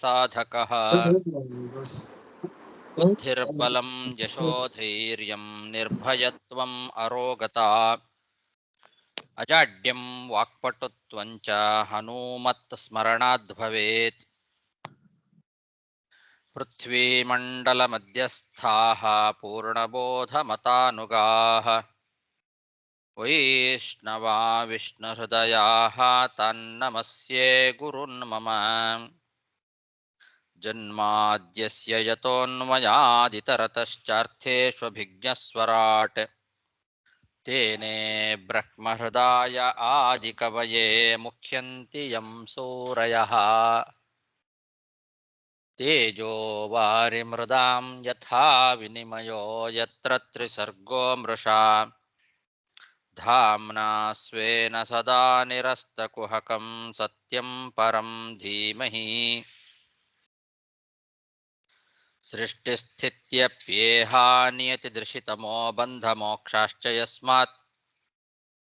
ಸಾಧಕಃ ಬುದ್ಧಿರ್ಬಲಂ ಯಶೋಧೈರ್ಯಂ ನಿರ್ಭಯತ್ವಂ ಅರೋಗತಾ ಅಜಾಡ್ಯಂ ವಾಕ್ಪಟುತ್ವಂಚ ಹನುಮತ್ ಸ್ಮರಣಾದ್ ಭವೇತ್. ಪೃಥ್ವೀಮಂಡಲ ಮಧ್ಯಸ್ಥಾಃ ಪೂರ್ಣಬೋಧಮತಾನುಗಾಃ ವೈಷ್ಣವಾ ವಿಷ್ಣುಹೃದಯಾಃ ತನ್ನಮಸ್ಯೆ ಗುರುನ್ ಮಮ. ಜನ್ಮಾದ್ಯಸ್ಯ ಯತೋನ್ಮಯಾದಿತರತಶ್ಚಾರ್ಥೇಷ್ವಭಿಜ್ಞಸ್ವರಾಟ್ ತೇನೇ ಬ್ರಹ್ಮಹೃದಾಯ ಆದಿಕವಯೇ ಮುಖ್ಯಂತಿ ಯಂ ಸೂರಯಃ. ತೇಜೋ ವಾರಿಮೃದಾಂ ಯಥಾ ವಿನಿಮಯೋ ಯತ್ರ ತ್ರಿಸರ್ಗೋ ಮೃಷಾ ಧಾಮ್ನಾ ಸ್ವೇನ ಸದಾ ನಿರಸ್ತಕುಹಕಂ ಸತ್ಯಂ ಪರಂ ಧೀಮಹಿ. ಸೃಷ್ಟಿಸ್ಥಿತ್ಯಪ್ಯೇಹಾ ನಿಯತಿದೃಶಿತಮೋ ಬಂಧಮೋಕ್ಷಾಶ್ಚ ಯಸ್ಮಾತ್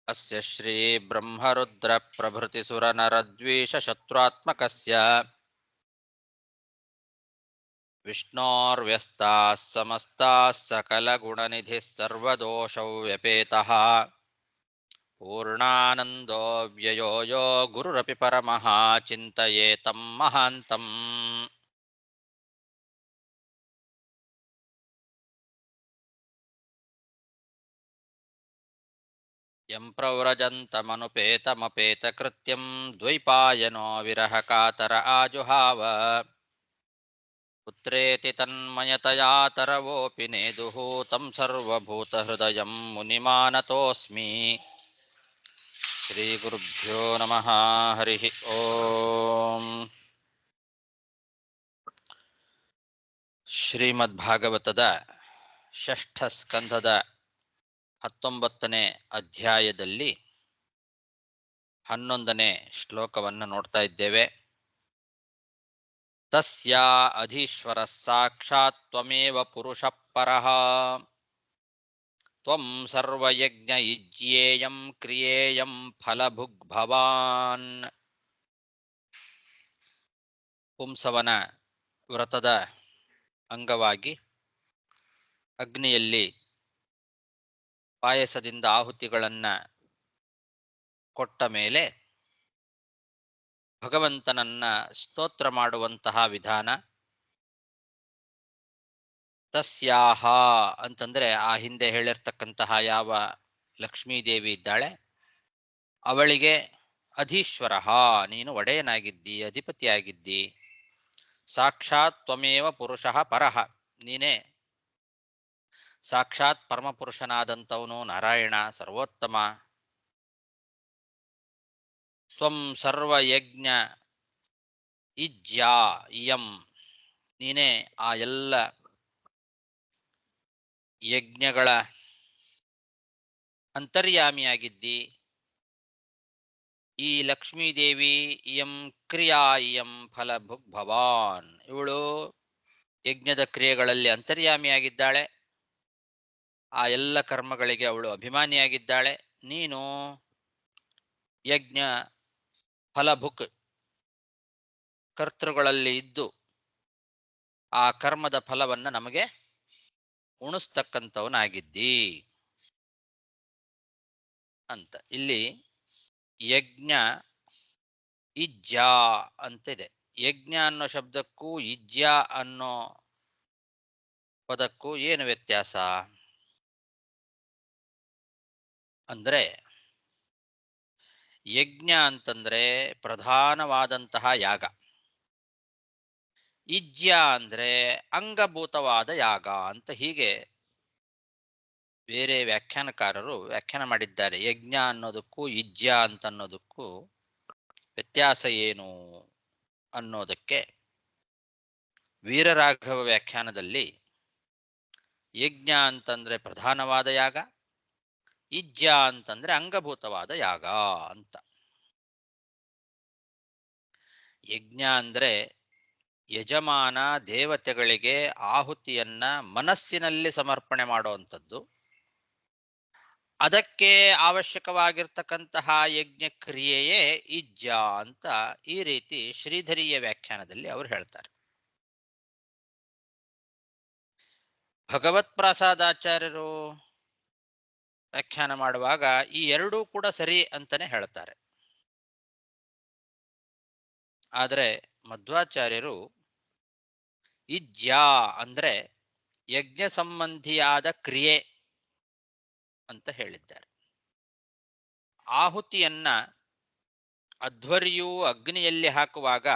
ಅಸ್ಯ ಶ್ರೀ ಬ್ರಹ್ಮರುದ್ರ ಪ್ರಭೃತಿ ಸುರನರದ್ವೀಷ ಶತ್ರುತ್ಮಕಸ್ಯ ವಿಷ್ಣೋರ್ವ್ಯಸ್ತಾಃ ಸಮಸ್ತಾಃ ಸಕಲಗುಣನಿಧಿಃ ಸರ್ವದೋಷೌ ವ್ಯಪೇತಃ ಪೂರ್ಣಾನಂದೋ ವ್ಯಯೋ ಯೋ ಗುರುರಪಿ ಪರಮಃ ಚಿಂತಯೇತಂ ಮಹಾಂತಂ. ಯಂ ಪ್ರವ್ರಜಂತಮನುಪೇತಮಪೇತಕೃತ್ಯಂ ದ್ವೈಪಾಯನೋ ವಿರಹ ಕಾತರ ಆಜುಹಾವ ಪುತ್ರೇತಿ ತನ್ಮಯತಯಾ ತರವೋಪಿ ನೇದುಃ ತಂ ಸರ್ವಭೂತಹೃದಯಂ ಮುನಿಮಾನತೋಸ್ಮಿ. ಶ್ರೀ ಗುರುಭ್ಯೋ ನಮಃ. ಹರಿ ಓಂ. ಶ್ರೀಮದ್ಭಾಗವತದ ಷಷ್ಠ ಸ್ಕಂಧದ 19ನೇ ಅಧ್ಯಾಯದಲ್ಲಿ 11ನೇ ಶ್ಲೋಕವನ್ನು ನೋಡ್ತಾ ಇದ್ದೇವೆ. ತಸ್ಯ ಅಧೀಶ್ವರ ಸಾಕ್ಷಾತ್ ತ್ವಮೇವ ಪುರುಷಃ ಪರಃ ತ್ವಂ ಸರ್ವಯಜ್ಞ ಯುಜ್ಯೇಯಂ ಕ್ರಿಯೇಯಂ ಫಲಭುಗ್ ಭವಾನ್. ಪುಂಸವನ ವ್ರತದ ಅಂಗವಾಗಿ ಅಗ್ನಿಯಲ್ಲಿ ಪಾಯಸದಿಂದ ಆಹುತಿಗಳನ್ನು ಕೊಟ್ಟ ಮೇಲೆ ಭಗವಂತನನ್ನ ಸ್ತೋತ್ರ ಮಾಡುವಂತಹ ವಿಧಾನ. ತಸ್ಯಾಹ ಅಂತಂದ್ರೆ ಆ ಹಿಂದೆ ಹೇಳಿರ್ತಕ್ಕಂತಹ ಯಾವ ಲಕ್ಷ್ಮೀದೇವಿ ಇದ್ದಾಳೆ ಅವಳಿಗೆ ಅಧೀಶ್ವರ, ನೀನು ಒಡೆಯನಾಗಿದ್ದಿ, ಅಧಿಪತಿಯಾಗಿದ್ದಿ. ಸಾಕ್ಷಾತ್ ತ್ವಮೇವ ಪುರುಷಃ ಪರಃ, ನೀನೇ ಸಾಕ್ಷಾತ್ ಪರಮಪುರುಷನಾದಂಥವನು ನಾರಾಯಣ ಸರ್ವೋತ್ತಮ. ತ್ವಂ ಸರ್ವಯಜ್ಞ ಇಜ್ಯಾ ಇಯಂ, ನೀನೇ ಆ ಎಲ್ಲ ಯಜ್ಞಗಳ ಅಂತರ್ಯಾಮಿಯಾಗಿದ್ದಿ. ಈ ಲಕ್ಷ್ಮೀದೇವಿ ಇಯಂ ಕ್ರಿಯಾ ಇಯಂ ಫಲಭುಗ್ ಭವಾನ್, ಇವಳು ಯಜ್ಞದ ಕ್ರಿಯೆಗಳಲ್ಲಿ ಅಂತರ್ಯಾಮಿಯಾಗಿದ್ದಾಳೆ. ಆ ಎಲ್ಲ ಕರ್ಮಗಳಿಗೆ ಅವಳು ಅಭಿಮಾನಿಯಾಗಿದ್ದಾಳೆ. ನೀನು ಯಜ್ಞ ಫಲಭುಕ್, ಕರ್ತೃಗಳಲ್ಲಿ ಇದ್ದು ಆ ಕರ್ಮದ ಫಲವನ್ನು ನಮಗೆ ಉಣಿಸ್ತಕ್ಕಂಥವನಾಗಿದ್ದಿ ಅಂತ. ಇಲ್ಲಿ ಯಜ್ಞ ಇಜ್ಜಾ ಅಂತಿದೆ. ಯಜ್ಞ ಅನ್ನೋ ಶಬ್ದಕ್ಕೂ ಇಜ್ಜ ಅನ್ನೋ ಪದಕ್ಕೂ ಏನು ವ್ಯತ್ಯಾಸ ಅಂದ್ರೆ, ಯಜ್ಞ ಅಂತಂದ್ರೆ ಪ್ರಧಾನವಾದಂತಹ ಯಾಗ, ಇಜ್ಯ ಅಂದ್ರೆ ಅಂಗಭೂತವಾದ ಯಾಗ ಅಂತ. ಹೀಗೆ ಬೇರೆ ವ್ಯಾಖ್ಯಾನಕಾರರು ವ್ಯಾಖ್ಯಾನ ಮಾಡಿದ್ದಾರೆ. ಯಜ್ಞ ಅನ್ನೋದಕ್ಕೂ ಇಜ್ಯ ಅಂತ ಅನ್ನೋದಕ್ಕೂ ವ್ಯತ್ಯಾಸ ಏನು ಅನ್ನೋದಕ್ಕೆ ವೀರರಾಘವ ವ್ಯಾಖ್ಯಾನದಲ್ಲಿ ಯಜ್ಞ ಅಂತಂದ್ರೆ ಪ್ರಧಾನವಾದ ಯಾಗ, ಇಜ್ಯ ಅಂತಂದ್ರೆ ಅಂಗಭೂತವಾದ ಯಾಗ ಅಂತ. ಯಜ್ಞ ಅಂದ್ರೆ ಯಜಮಾನ ದೇವತೆಗಳಿಗೆ ಆಹುತಿಯನ್ನ ಮನಸ್ಸಿನಲ್ಲಿ ಸಮರ್ಪಣೆ ಮಾಡುವಂಥದ್ದು. ಅದಕ್ಕೆ ಅವಶ್ಯಕವಾಗಿರ್ತಕ್ಕಂತಹ ಯಜ್ಞ ಕ್ರಿಯೆಯೇ ಇಜ್ಜ ಅಂತ ಈ ರೀತಿ ಶ್ರೀಧರಿಯ ವ್ಯಾಖ್ಯಾನದಲ್ಲಿ ಅವರು ಹೇಳ್ತಾರೆ. ಭಗವತ್ ಪ್ರಸಾದಾಚಾರ್ಯರು ವ್ಯಾಖ್ಯಾನ ಮಾಡುವಾಗ ಈ ಎರಡೂ ಕೂಡ ಸರಿ ಅಂತಾನೆ ಹೇಳ್ತಾರೆ. ಆದರೆ ಮಧ್ವಾಚಾರ್ಯರು ಇಜ್ಜಾ ಅಂದ್ರೆ ಯಜ್ಞ ಸಂಬಂಧಿಯಾದ ಕ್ರಿಯೆ ಅಂತ ಹೇಳಿದ್ದಾರೆ. ಆಹುತಿಯನ್ನ ಅಧ್ವರ್ಯು ಅಗ್ನಿಯಲ್ಲಿ ಹಾಕುವಾಗ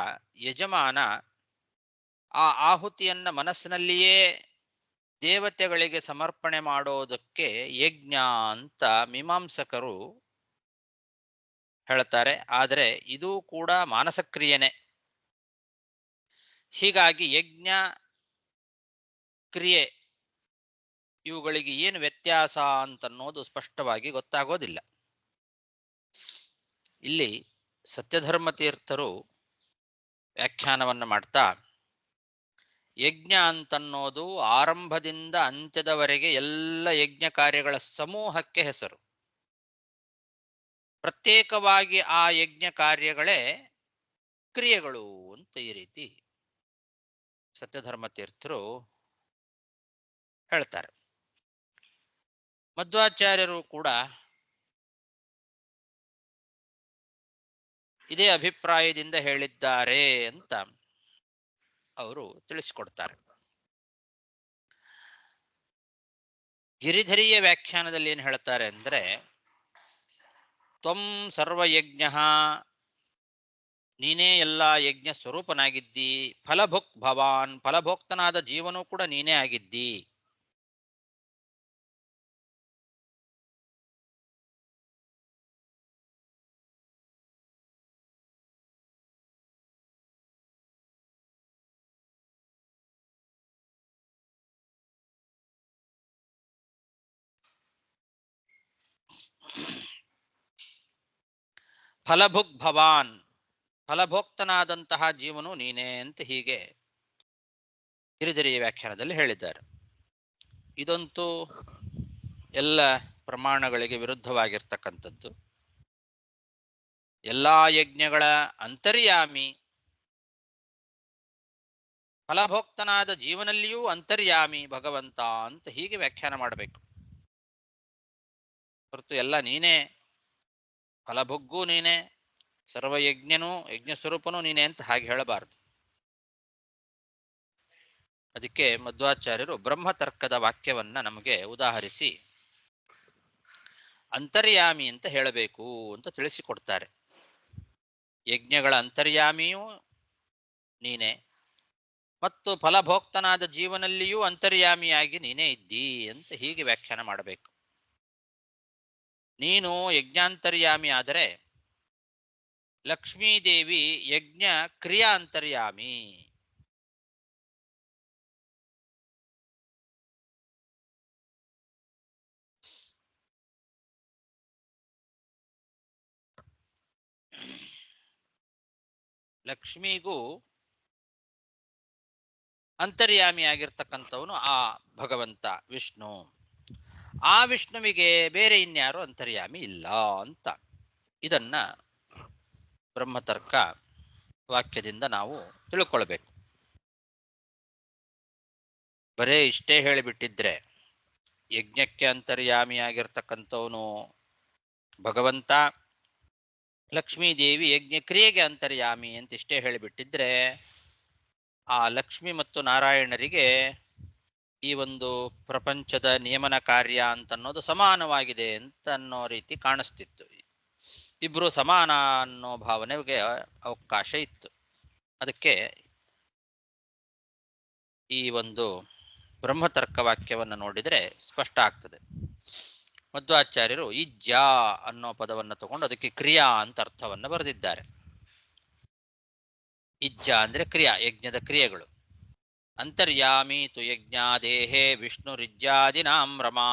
ಯಜಮಾನ ಆ ಆಹುತಿಯನ್ನ ಮನಸ್ಸಿನಲ್ಲಿಯೇ ದೇವತೆಗಳಿಗೆ ಸಮರ್ಪಣೆ ಮಾಡೋದಕ್ಕೆ ಯಜ್ಞ ಅಂತ ಮೀಮಾಂಸಕರು ಹೇಳ್ತಾರೆ. ಆದರೆ ಇದು ಕೂಡ ಮಾನಸ ಕ್ರಿಯೆನೆ. ಹೀಗಾಗಿ ಯಜ್ಞ ಕ್ರಿಯೆ ಇವುಗಳಿಗೆ ಏನು ವ್ಯತ್ಯಾಸ ಅಂತನ್ನೋದು ಸ್ಪಷ್ಟವಾಗಿ ಗೊತ್ತಾಗೋದಿಲ್ಲ. ಇಲ್ಲಿ ಸತ್ಯಧರ್ಮ ತೀರ್ಥರು ವ್ಯಾಖ್ಯಾನವನ್ನ ಮಾಡ್ತಾ ಯಜ್ಞ ಅಂತನ್ನೋದು ಆರಂಭದಿಂದ ಅಂತ್ಯದವರೆಗೆ ಎಲ್ಲ ಯಜ್ಞ ಕಾರ್ಯಗಳ ಸಮೂಹಕ್ಕೆ ಹೆಸರು. ಪ್ರತ್ಯೇಕವಾಗಿ ಆ ಯಜ್ಞ ಕಾರ್ಯಗಳೇ ಕ್ರಿಯೆಗಳು ಅಂತ ಈ ರೀತಿ ಸತ್ಯಧರ್ಮ ತೀರ್ಥರು ಹೇಳ್ತಾರೆ. ಮಧ್ವಾಚಾರ್ಯರು ಕೂಡ ಇದೇ ಅಭಿಪ್ರಾಯದಿಂದ ಹೇಳಿದ್ದಾರೆ ಅಂತ ಅವರು ತಿಳಿಸಿಕೊಡ್ತಾರೆ. ಗಿರಿಧರಿಯ ವ್ಯಾಖ್ಯಾನದಲ್ಲಿ ಏನು ಹೇಳ್ತಾರೆ ಅಂದ್ರೆ, ತ್ವಂ ಸರ್ವಯಜ್ಞ, ನೀನೇ ಎಲ್ಲ ಯಜ್ಞ ಸ್ವರೂಪನಾಗಿದ್ದಿ. ಫಲಭುಕ್ ಭವಾನ್, ಫಲಭೋಕ್ತನಾದ ಜೀವನೂ ಕೂಡ ನೀನೇ ಆಗಿದ್ದಿ. ಫಲಭುಕ್ ಭವಾನ್, ಫಲಭೋಕ್ತನಾದಂತಹ ಜೀವನು ನೀನೇ ಅಂತ ಹೀಗೆ ಗಿರಿಧರಿಯ ವ್ಯಾಖ್ಯಾನದಲ್ಲಿ ಹೇಳಿದ್ದಾರೆ. ಇದಂತೂ ಎಲ್ಲ ಪ್ರಮಾಣಗಳಿಗೆ ವಿರುದ್ಧವಾಗಿರ್ತಕ್ಕಂಥದ್ದು. ಎಲ್ಲಾ ಯಜ್ಞಗಳ ಅಂತರ್ಯಾಮಿ, ಫಲಭೋಕ್ತನಾದ ಜೀವನಲ್ಲಿಯೂ ಅಂತರ್ಯಾಮಿ ಭಗವಂತ ಅಂತ ಹೀಗೆ ವ್ಯಾಖ್ಯಾನ ಮಾಡಬೇಕು ಹೊರತು ಎಲ್ಲ ನೀನೇ, ಫಲಭುಗ್ಗೂ ನೀನೇ, ಸರ್ವಯಜ್ಞನೂ ಯಜ್ಞ ಸ್ವರೂಪನೂ ನೀನೇ ಅಂತ ಹಾಗೆ ಹೇಳಬಾರದು. ಅದಕ್ಕೆ ಮಧ್ವಾಚಾರ್ಯರು ಬ್ರಹ್ಮತರ್ಕದ ವಾಕ್ಯವನ್ನ ನಮಗೆ ಉದಾಹರಿಸಿ ಅಂತರ್ಯಾಮಿ ಅಂತ ಹೇಳಬೇಕು ಅಂತ ತಿಳಿಸಿಕೊಡ್ತಾರೆ. ಯಜ್ಞಗಳ ಅಂತರ್ಯಾಮಿಯೂ ನೀನೇ ಮತ್ತು ಫಲಭೋಕ್ತನಾದ ಜೀವನಲ್ಲಿಯೂ ಅಂತರ್ಯಾಮಿಯಾಗಿ ನೀನೇ ಇದ್ದೀ ಅಂತ ಹೀಗೆ ವ್ಯಾಖ್ಯಾನ ಮಾಡಬೇಕು. ನೀನು ಯಜ್ಞಾಂತರ್ಯಾಮಿ ಆದರೆ ಲಕ್ಷ್ಮೀದೇವಿ ಯಜ್ಞ ಕ್ರಿಯಾ ಅಂತರ್ಯಾಮಿ. ಲಕ್ಷ್ಮಿಗೂ ಅಂತರ್ಯಾಮಿ ಆಗಿರ್ತಕ್ಕಂಥವನು ಆ ಭಗವಂತ ವಿಷ್ಣು. ಆ ವಿಷ್ಣುವಿಗೆ ಬೇರೆ ಇನ್ಯಾರು ಅಂತರ್ಯಾಮಿ ಇಲ್ಲ ಅಂತ ಇದನ್ನ ಬ್ರಹ್ಮತರ್ಕ ವಾಕ್ಯದಿಂದ ನಾವು ತಿಳ್ಕೊಳ್ಬೇಕು. ಬರೇ ಇಷ್ಟೇ ಹೇಳಿಬಿಟ್ಟಿದ್ರೆ ಯಜ್ಞಕ್ಕೆ ಅಂತರ್ಯಾಮಿಯಾಗಿರ್ತಕ್ಕಂಥವನು ಭಗವಂತ, ಲಕ್ಷ್ಮೀದೇವಿ ಯಜ್ಞ ಕ್ರಿಯೆಗೆ ಅಂತರ್ಯಾಮಿ ಅಂತ ಇಷ್ಟೇ ಹೇಳಿಬಿಟ್ಟಿದ್ರೆ ಆ ಲಕ್ಷ್ಮಿ ಮತ್ತು ನಾರಾಯಣರಿಗೆ ಈ ಒಂದು ಪ್ರಪಂಚದ ನಿಯಮನ ಕಾರ್ಯ ಅಂತನ್ನೋದು ಸಮಾನವಾಗಿದೆ ಅಂತ ಅನ್ನೋ ರೀತಿ ಕಾಣಿಸ್ತಿತ್ತು. ಇಬ್ರು ಸಮಾನ ಅನ್ನೋ ಭಾವನೆಗೆ ಅವಕಾಶ ಇತ್ತು. ಅದಕ್ಕೆ ಈ ಒಂದು ಬ್ರಹ್ಮತರ್ಕ ವಾಕ್ಯವನ್ನು ನೋಡಿದರೆ ಸ್ಪಷ್ಟ ಆಗ್ತದೆ. ಮಧ್ವಾಚಾರ್ಯರು ಇಜ್ಜ ಅನ್ನೋ ಪದವನ್ನು ತಗೊಂಡು ಅದಕ್ಕೆ ಕ್ರಿಯಾ ಅಂತ ಅರ್ಥವನ್ನು ಬರೆದಿದ್ದಾರೆ. ಇಜ್ಜ ಅಂದ್ರೆ ಕ್ರಿಯಾ, ಯಜ್ಞದ ಕ್ರಿಯೆಗಳು. ಅಂತರ್ಯಾಮಿ ತು ಯಜ್ಞಾದೇಹೇ ವಿಷ್ಣುರಿಜ್ಜಾದಿನಾಂ ರಮಾ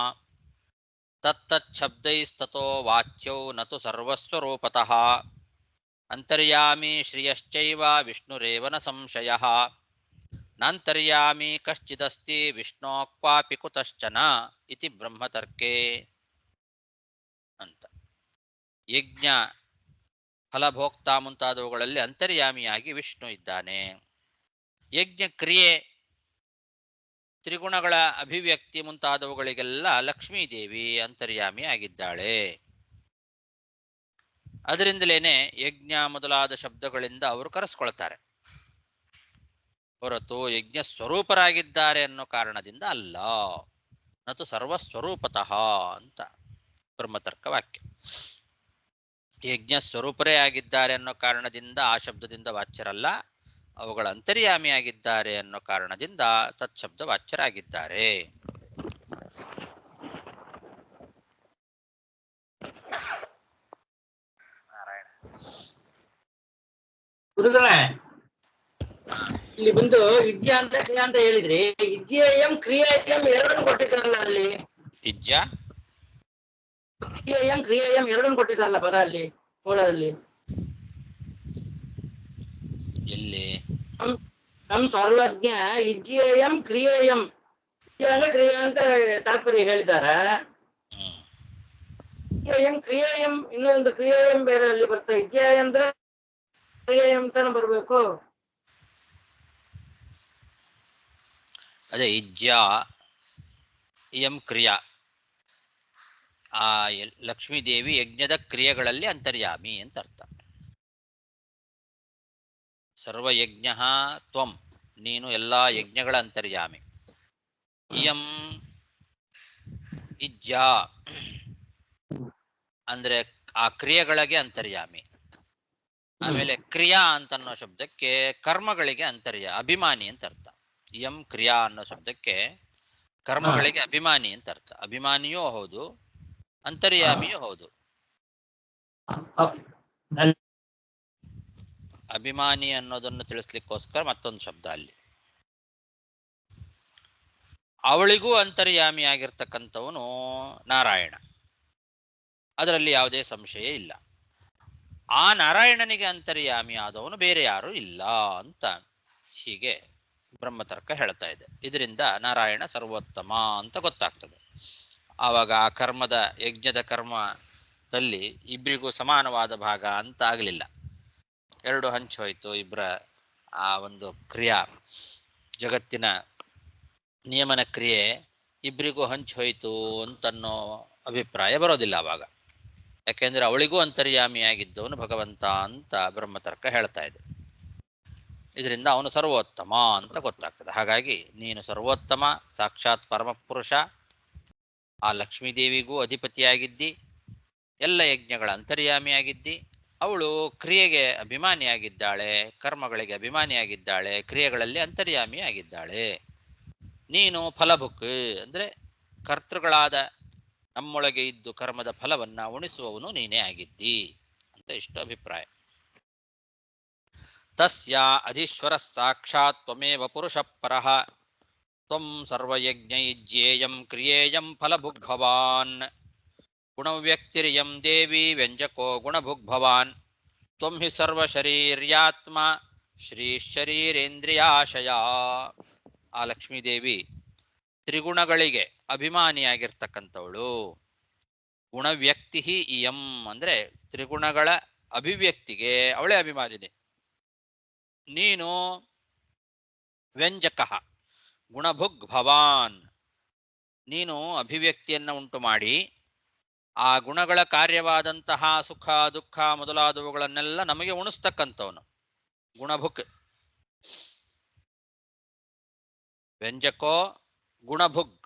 ತತ್ತಚ್ಛಬ್ದೈಸ್ತತೋ ವಾಚ್ಯೌ ನತು ಸರ್ವಸ್ವರೂಪತಃ ಅಂತರ್ಯಾಮಿ ಶ್ರಿಯಶ್ಚೈವ ವಿಷ್ಣುರೇವ ನ ಸಂಶಯಃ ನಾಂತರ್ಯಾಮಿ ಕಶ್ಚಿದಸ್ತಿ ವಿಷ್ಣೋ ಕ್ವಾಪಿ ಕುತಶ್ಚನ ಇತಿ ಬ್ರಹ್ಮತರ್ಕೆ. ಅಂತ. ಯಜ್ಞ ಫಲಭೋಕ್ತ ಮುಂತಾದವುಗಳಲ್ಲಿ ಅಂತರ್ಯಾಮಿಯಾಗಿ ವಿಷ್ಣು ಇದ್ದಾನೆ. ಯಜ್ಞ ಕ್ರಿಯೆ ತ್ರಿಗುಣಗಳ ಅಭಿವ್ಯಕ್ತಿ ಮುಂತಾದವುಗಳಿಗೆಲ್ಲ ಲಕ್ಷ್ಮೀದೇವಿ ಅಂತರ್ಯಾಮಿ ಆಗಿದ್ದಾಳೆ. ಅದರಿಂದಲೇನೆ ಯಜ್ಞ ಮೊದಲಾದ ಶಬ್ದಗಳಿಂದ ಅವರು ಕರೆಸ್ಕೊಳ್ತಾರೆ, ಹೊರತು ಯಜ್ಞ ಸ್ವರೂಪರಾಗಿದ್ದಾರೆ ಅನ್ನೋ ಕಾರಣದಿಂದ ಅಲ್ಲ. ನತು ಸರ್ವಸ್ವರೂಪತಃ ಅಂತ ಬ್ರಹ್ಮತರ್ಕ ವಾಕ್ಯ. ಯಜ್ಞ ಸ್ವರೂಪರೇ ಆಗಿದ್ದಾರೆ ಅನ್ನೋ ಕಾರಣದಿಂದ ಆ ಶಬ್ದದಿಂದ ವಾಚ್ಯರಲ್ಲ, ಅವುಗಳ ಅಂತರ್ಯಾಮಿಯಾಗಿದ್ದಾರೆ ಅನ್ನೋ ಕಾರಣದಿಂದ ತತ್ಶಬ್ದ ವಾಚ್ಯರಾಗಿದ್ದಾರೆ. ಗುರುಗಳೇ, ಇಲ್ಲಿ ಬಂದು ಇಜ್ಜಾ ಅಂತ ಕ್ರಿಯಾ ಅಂತ ಹೇಳಿದ್ರಿ. ಇಜ್ಜೇಯಂ ಕ್ರಿಯೇಯಂ ಎರಡನ್ನು ಕೊಟ್ಟಿದ್ದಾರಲ್ಲ ಅಲ್ಲಿ. ಇಜ್ಜ ಕ್ರಿಯೇಯಂ ಎರಡನ್ನು ಕೊಟ್ಟಿದ್ದಾರಲ್ಲ ಪದ ಅಲ್ಲಿ ಮೂಲದಲ್ಲಿ. ಎಲ್ಲಿ? ನಮ್ ಸರ್ವಜ್ಞ ಇಜ್ಜೇಯಂ ಕ್ರಿಯೇಯಂ ಕ್ರಿಯಾ ಅಂತ ತಾತ್ಪರ್ಯ ಹೇಳಿದ್ದಾರೆ. ಕ್ರಿಯೇಯಂ ಇನ್ನೊಂದು ಕ್ರಿಯೇಯಂ ಬೇರೆ ಅಲ್ಲಿ ಬರ್ತದೆ. ಇಜ್ಜೇಯ ಅಂದ್ರೆ ಕ್ರಿಯೇಯಂ ಅಂತಾನೆ ಬರ್ಬೇಕು. ಅದೇ ಇಜ್ಜಾ ಎಂ ಕ್ರಿಯಾ. ಆ ಲಕ್ಷ್ಮೀದೇವಿ ಯಜ್ಞದ ಕ್ರಿಯೆಗಳಲ್ಲಿ ಅಂತರ್ಯಾಮಿ ಅಂತ ಅರ್ಥ. ಸರ್ವಯಜ್ಞ ತ್ವಂ, ನೀನು ಎಲ್ಲಾ ಯಜ್ಞಗಳ ಅಂತರ್ಯಾಮಿ. ಇಯಂ ಇಜ್ಜಾ ಅಂದ್ರೆ ಆ ಕ್ರಿಯೆಗಳಿಗೆ ಅಂತರ್ಯಾಮಿ. ಆಮೇಲೆ ಕ್ರಿಯಾ ಅಂತನ್ನೋ ಶಬ್ದಕ್ಕೆ ಕರ್ಮಗಳಿಗೆ ಅಭಿಮಾನಿ ಅಂತ ಅರ್ಥ. ಇಯಂ ಕ್ರಿಯಾ ಅನ್ನೋ ಶಬ್ದಕ್ಕೆ ಕರ್ಮಗಳಿಗೆ ಅಭಿಮಾನಿ ಅಂತ ಅರ್ಥ. ಅಭಿಮಾನಿಯೂ ಹೌದು, ಅಂತರ್ಯಾಮಿಯೂ ಹೌದು. ಅಭಿಮಾನಿ ಅನ್ನೋದನ್ನು ತಿಳಿಸ್ಲಿಕ್ಕೋಸ್ಕರ ಮತ್ತೊಂದು ಶಬ್ದ ಅಲ್ಲಿ. ಅವಳಿಗೂ ಅಂತರ್ಯಾಮಿ ಆಗಿರ್ತಕ್ಕಂಥವನು ನಾರಾಯಣ, ಅದರಲ್ಲಿ ಯಾವುದೇ ಸಂಶಯ ಇಲ್ಲ. ಆ ನಾರಾಯಣನಿಗೆ ಅಂತರ್ಯಾಮಿ ಆದವನು ಬೇರೆ ಯಾರು ಇಲ್ಲ ಅಂತ ಹೀಗೆ ಬ್ರಹ್ಮತರ್ಕ ಹೇಳ್ತಾ ಇದೆ. ಇದರಿಂದ ನಾರಾಯಣ ಸರ್ವೋತ್ತಮ ಅಂತ ಗೊತ್ತಾಗ್ತದೆ. ಆವಾಗ ಆ ಕರ್ಮದ ಯಜ್ಞದ ಕರ್ಮದಲ್ಲಿ ಇಬ್ಬರಿಗೂ ಸಮಾನವಾದ ಭಾಗ ಅಂತ ಆಗಲಿಲ್ಲ, ಎರಡು ಹಂಚು ಹೋಯ್ತು. ಇಬ್ಬರ ಆ ಒಂದು ಕ್ರಿಯಾ ಜಗತ್ತಿನ ನಿಯಮನ ಕ್ರಿಯೆ ಇಬ್ಬರಿಗೂ ಹಂಚು ಹೋಯ್ತು ಅಂತನ್ನೋ ಅಭಿಪ್ರಾಯ ಬರೋದಿಲ್ಲ ಅವಾಗ. ಯಾಕೆಂದ್ರೆ ಅವಳಿಗೂ ಅಂತರ್ಯಾಮಿಯಾಗಿದ್ದವನು ಭಗವಂತ ಅಂತ ಬ್ರಹ್ಮತರ್ಕ ಹೇಳ್ತಾ ಇದೆ. ಇದರಿಂದ ಅವನು ಸರ್ವೋತ್ತಮ ಅಂತ ಗೊತ್ತಾಗ್ತದೆ. ಹಾಗಾಗಿ ನೀನು ಸರ್ವೋತ್ತಮ, ಸಾಕ್ಷಾತ್ ಪರಮಪುರುಷ, ಆ ಲಕ್ಷ್ಮೀದೇವಿಗೂ ಅಧಿಪತಿಯಾಗಿದ್ದಿ, ಎಲ್ಲ ಯಜ್ಞಗಳ ಅಂತರ್ಯಾಮಿಯಾಗಿದ್ದಿ. ಅವಳು ಕ್ರಿಯೆಗೆ ಅಭಿಮಾನಿಯಾಗಿದ್ದಾಳೆ, ಕರ್ಮಗಳಿಗೆ ಅಭಿಮಾನಿಯಾಗಿದ್ದಾಳೆ, ಕ್ರಿಯೆಗಳಲ್ಲಿ ಅಂತರ್ಯಾಮಿಯಾಗಿದ್ದಾಳೆ. ನೀನು ಫಲಭುಕ್ ಅಂದ್ರೆ ಕರ್ತೃಗಳಾದ ನಮ್ಮೊಳಗೆ ಇದ್ದು ಕರ್ಮದ ಫಲವನ್ನ ಉಣಿಸುವವನು ನೀನೇ ಆಗಿದ್ದಿ ಅಂತ ಇಷ್ಟು ಅಭಿಪ್ರಾಯ. ತಸ್ಯ ಅಧೀಶ್ವರ ಸಾಕ್ಷಾತ್ ತ್ವಮೇವ ಪುರುಷ ಪರಃ ತ್ವಂ ಸರ್ವಯಜ್ಞೈಜ್ಯೇಯಂ ಕ್ರಿಯೇಯಂ ಫಲಭುಗ್ಭವಾನ್ ಗುಣವ್ಯಕ್ತಿರಿಯಂ ದೇವಿ ವ್ಯಂಜಕೋ ಗುಣಭುಗ್ಭವಾನ್ ತ್ವಂ ಹಿ ಸರ್ವಶರೀರ್ಯಾತ್ಮ ಶ್ರೀ ಶರೀರೇಂದ್ರಿಯಾಶಯ. ಆ ಲಕ್ಷ್ಮೀದೇವಿ ತ್ರಿಗುಣಗಳಿಗೆ ಅಭಿಮಾನಿಯಾಗಿರ್ತಕ್ಕಂಥವಳು. ಗುಣವ್ಯಕ್ತಿ ಇಯಂ ಅಂದ್ರೆ ತ್ರಿಗುಣಗಳ ಅಭಿವ್ಯಕ್ತಿಗೆ ಅವಳೇ ಅಭಿಮಾನಿನಿ. ನೀನು ವ್ಯಂಜಕ ಗುಣಭುಗ್ ಭವಾನ್, ನೀನು ಅಭಿವ್ಯಕ್ತಿಯನ್ನ ಉಂಟು ಮಾಡಿ ಆ ಗುಣಗಳ ಕಾರ್ಯವಾದಂತಹ ಸುಖ ದುಃಖ ಮೊದಲಾದವುಗಳನ್ನೆಲ್ಲ ನಮಗೆ ಉಣಿಸ್ತಕ್ಕಂಥವನು ಗುಣಭುಕ್. ವ್ಯಂಜಕೋ ಗುಣಭುಗ್.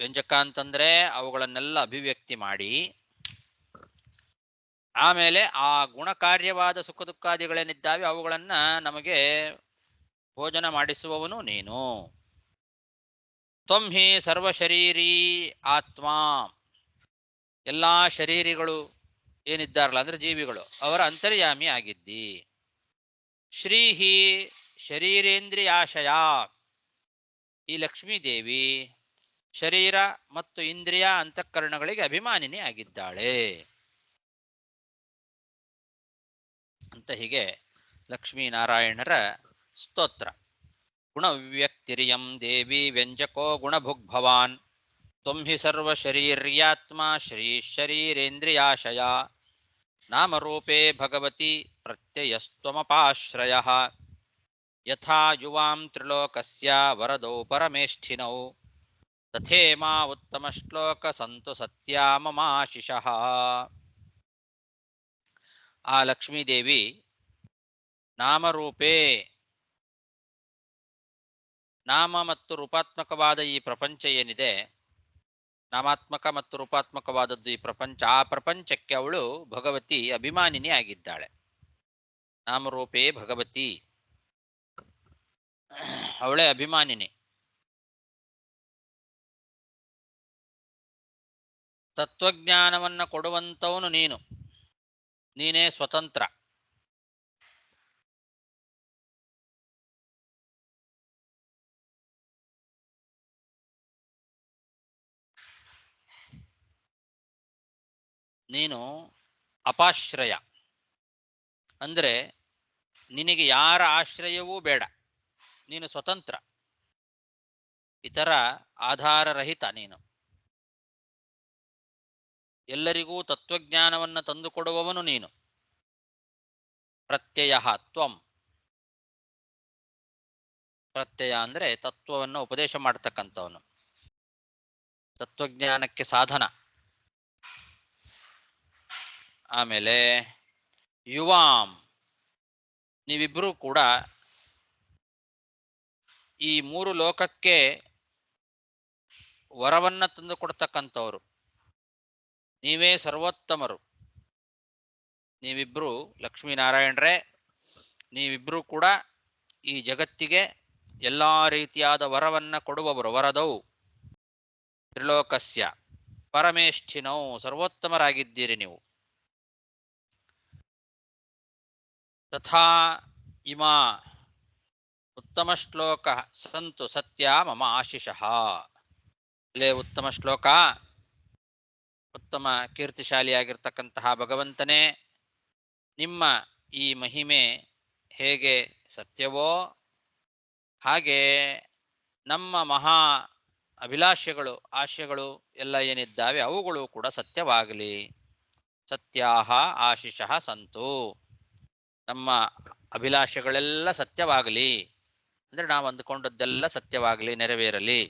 ವ್ಯಂಜಕ ಅಂತಂದ್ರೆ ಅವುಗಳನ್ನೆಲ್ಲ ಅಭಿವ್ಯಕ್ತಿ ಮಾಡಿ ಆಮೇಲೆ ಆ ಗುಣಕಾರ್ಯವಾದ ಸುಖ ದುಃಖಾದಿಗಳೇನಿದ್ದಾವೆ ಅವುಗಳನ್ನ ನಮಗೆ ಭೋಜನ ಮಾಡಿಸುವವನು ನೀನು. ತ್ವಂ ಹಿ ಸರ್ವಶರೀರೀ ಆತ್ಮ, ಎಲ್ಲಾ ಶರೀರಿಗಳು ಏನಿದ್ದಾರಲ್ಲ ಅಂದ್ರೆ ಜೀವಿಗಳು, ಅವರ ಅಂತರ್ಯಾಮಿ ಆಗಿದ್ದಿ. ಶ್ರೀಹಿ ಶರೀರೇಂದ್ರಿಯಾಶಯ, ಈ ಲಕ್ಷ್ಮೀದೇವಿ ಶರೀರ ಮತ್ತು ಇಂದ್ರಿಯ ಅಂತಃಕರಣಗಳಿಗೆ ಅಭಿಮಾನಿನಿ ಆಗಿದ್ದಾಳೆ ಅಂತ ಹೀಗೆ ಲಕ್ಷ್ಮೀನಾರಾಯಣರ ಸ್ತೋತ್ರ. ಗುಣವ್ಯಕ್ತಿರಿಯಂ ದೇವಿ ವ್ಯಂಜಕೋ ಗುಣಭುಗ್ಭವಾನ್ ತ್ವಂ ಹಿ ಸರ್ವಶರೀರ್ಯಾತ್ಮ ಶ್ರೀಶರೀರೇಂದ್ರಿಯಾಶಯ ನಾಮರೂಪೇ ಭಗವತಿ ಪ್ರತ್ಯಯಸ್ತ್ವಮಪಾಶ್ರಯಃ ಯಥಾ ಯುವಾಂ ತ್ರಿಲೋಕಸ್ಯ ವರದೌ ಪರಮೇಷ್ಠಿನೌ ತಥೇಮಾ ಉತ್ತಮ ಶ್ಲೋಕ ಸಂತು ಸತ್ಯಾ ಮಮಾಶಿಷಃ. ಆ ಲಕ್ಷ್ಮೀದೇವಿ ನಾಮರೂಪೇ, ನಾಮ ಮತ್ತು ರೂಪಾತ್ಮಕವಾದ ಈ ಪ್ರಪಂಚ ಏನಿದೆ, ನಾಮಾತ್ಮಕ ಮತ್ತು ರೂಪಾತ್ಮಕವಾದದ್ದು ಈ ಪ್ರಪಂಚ, ಆ ಪ್ರಪಂಚಕ್ಕೆ ಅವಳು ಭಗವತಿ ಅಭಿಮಾನಿನಿ ಆಗಿದ್ದಾಳೆ. ನಾಮರೂಪೇ ಭಗವತಿ, ಅವಳೇ ಅಭಿಮಾನಿನಿ. ತತ್ವಜ್ಞಾನವನ್ನ ಕೊಡುವಂತವನು ನೀನು, ನೀನೇ ಸ್ವತಂತ್ರ. ನೀನು ಅಪಾಶ್ರಯ ಅಂದ್ರೆ ನಿನಗೆ ಯಾರ ಆಶ್ರಯವೂ ಬೇಡ, ನೀನು ಸ್ವತಂತ್ರ, ಇತರ ಆಧಾರರಹಿತ. ನೀನು ಎಲ್ಲರಿಗೂ ತತ್ವಜ್ಞಾನವನ್ನು ತಂದುಕೊಡುವವನು ನೀನು. ಪ್ರತ್ಯಯ ತ್ವಂ, ಪ್ರತ್ಯಯ ಅಂದ್ರೆ ತತ್ವವನ್ನು ಉಪದೇಶ ಮಾಡತಕ್ಕಂಥವನು, ತತ್ವಜ್ಞಾನಕ್ಕೆ ಸಾಧನ. ಆಮೇಲೆ ಯುವಾಂ, ನೀವಿಬ್ಬರೂ ಕೂಡ ಈ ಮೂರು ಲೋಕಕ್ಕೆ ವರವನ್ನ ತಂದು ಕೊಡ್ತಕ್ಕಂಥವ್ರು, ನೀವೇ ಸರ್ವೋತ್ತಮರು. ನೀವಿಬ್ರು ಲಕ್ಷ್ಮೀನಾರಾಯಣರೇ, ನೀವಿಬ್ರು ಕೂಡ ಈ ಜಗತ್ತಿಗೆ ಎಲ್ಲಾ ರೀತಿಯಾದ ವರವನ್ನ ಕೊಡುವವರು. ವರದೌ ತ್ರಿಲೋಕಸ್ಯ ಪರಮೇಷ್ಠಿನೌ, ಸರ್ವೋತ್ತಮರಾಗಿದ್ದೀರಿ ನೀವು. ತಥಾ ಇಮಾ ಉತ್ತಮ ಶ್ಲೋಕ ಸಂತು ಸತ್ಯ ಮಮ ಆಶಿಷಃ. ಅಲ್ಲೇ ಉತ್ತಮ ಶ್ಲೋಕ, ಉತ್ತಮ ಕೀರ್ತಿಶಾಲಿಯಾಗಿರ್ತಕ್ಕಂತಹ ಭಗವಂತನೇ, ನಿಮ್ಮ ಈ ಮಹಿಮೆ ಹೇಗೆ ಸತ್ಯವೋ ಹಾಗೆ ನಮ್ಮ ಮಹಾ ಅಭಿಲಾಷೆಗಳು, ಆಶಯಗಳು ಎಲ್ಲ ಏನಿದ್ದಾವೆ ಅವುಗಳು ಕೂಡ ಸತ್ಯವಾಗಲಿ. ಸತ್ಯಾಹ ಆಶಿಷಃ ಸಂತು, ನಮ್ಮ ಅಭಿಲಾಷೆಗಳೆಲ್ಲ ಸತ್ಯವಾಗಲಿ ಅಂದ್ರೆ ನಾವು ಅಂದುಕೊಂಡದ್ದೆಲ್ಲ ಸತ್ಯವಾಗಲಿ, ನೆರವೇರಲಿ,